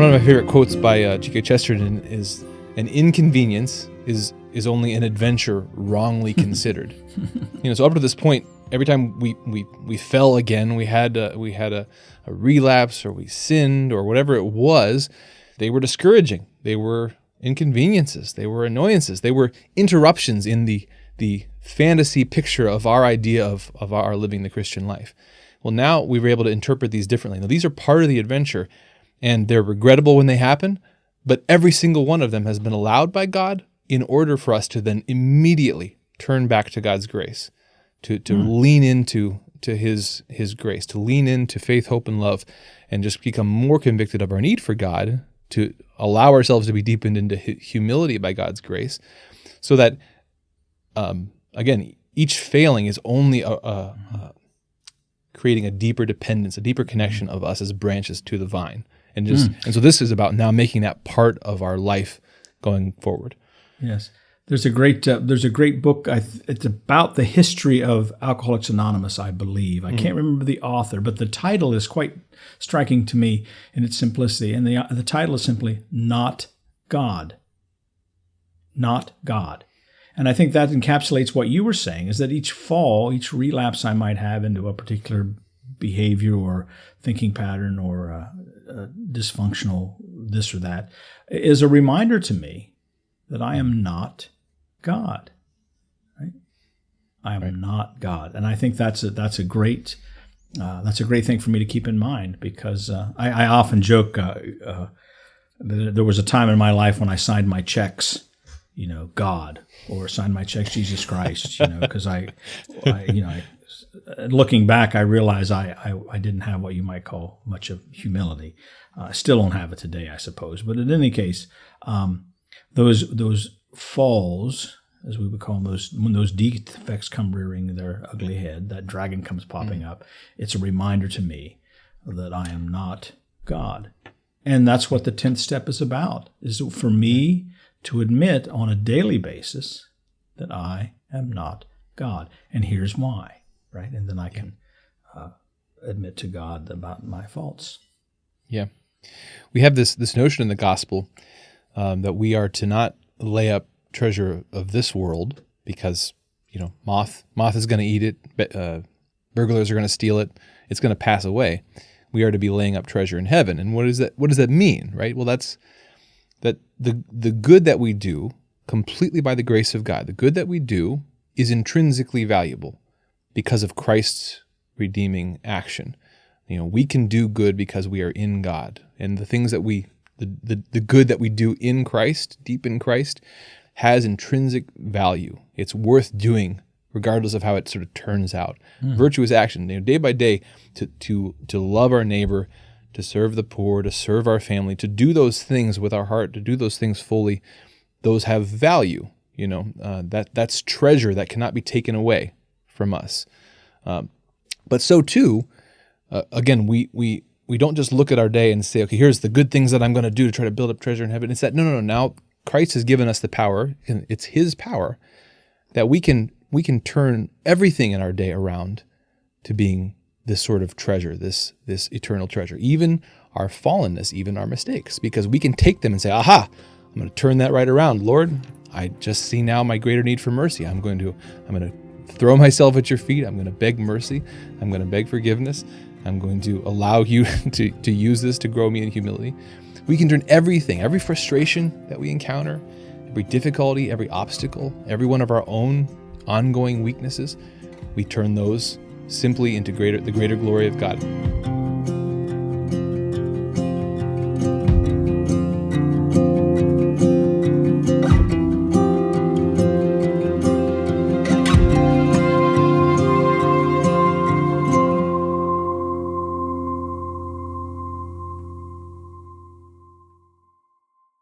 One of my favorite quotes by G.K. Chesterton is, "An inconvenience is only an adventure wrongly considered." So up to this point, every time we fell again, we had a relapse, or we sinned, or whatever it was, they were discouraging. They were inconveniences. They were annoyances. They were interruptions in the fantasy picture of our idea of our living the Christian life. Well, now we were able to interpret these differently. Now, these are part of the adventure, and they're regrettable when they happen, but every single one of them has been allowed by God in order for us to then immediately turn back to God's grace, to lean into His grace, to lean into faith, hope, and love, and just become more convicted of our need for God, to allow ourselves to be deepened into humility by God's grace, so that, again, each failing is only creating a deeper dependence, a deeper connection of us as branches to the vine. And so this is about now making that part of our life going forward. Yes. There's a great book. It's about the history of Alcoholics Anonymous, I believe. I can't remember the author, but the title is quite striking to me in its simplicity. And the title is simply "Not God." Not God. And I think that encapsulates what you were saying, is that each fall, each relapse I might have into a particular behavior or thinking pattern or dysfunctional this or that is a reminder to me that I am not God. Right? I am not God, and I think that's a great thing for me to keep in mind, because I often joke that there was a time in my life when I signed my checks, God, or signed my checks Jesus Christ, because looking back, I realize I didn't have what you might call much of humility. I still don't have it today, I suppose. But in any case, those falls, as we would call them, when those defects come rearing their ugly head, that dragon comes popping up, it's a reminder to me that I am not God. And that's what the 10th step is about, is for me to admit on a daily basis that I am not God. And here's why, right? And then I can admit to God about my faults. Yeah. We have this notion in the gospel that we are to not lay up treasure of this world because, moth is going to eat it, burglars are going to steal it, it's going to pass away. We are to be laying up treasure in heaven. And what does that mean, right? Well, that's that the good that we do, completely by the grace of God, the good that we do is intrinsically valuable because of Christ's redeeming action. We can do good because we are in God, and the things that the good that we do in Christ, deep in Christ, has intrinsic value. It's worth doing regardless of how it sort of turns out. Virtuous action, day by day, to love our neighbor, to serve the poor, to serve our family, to do those things with our heart, to do those things fully, those have value. That's treasure that cannot be taken away from us. But so too, again, we don't just look at our day and say, okay, here's the good things that I'm going to do to try to build up treasure in heaven. It's that, no. Now Christ has given us the power, and it's His power, that we can turn everything in our day around to being this sort of treasure, this eternal treasure, even our fallenness, even our mistakes, because we can take them and say, aha, I'm going to turn that right around. Lord, I just see now my greater need for mercy. I'm going to throw myself at your feet. I'm going to beg mercy. I'm going to beg forgiveness. I'm going to allow you to use this to grow me in humility. We can turn everything, every frustration that we encounter, every difficulty, every obstacle, every one of our own ongoing weaknesses, we turn those simply into the greater glory of God.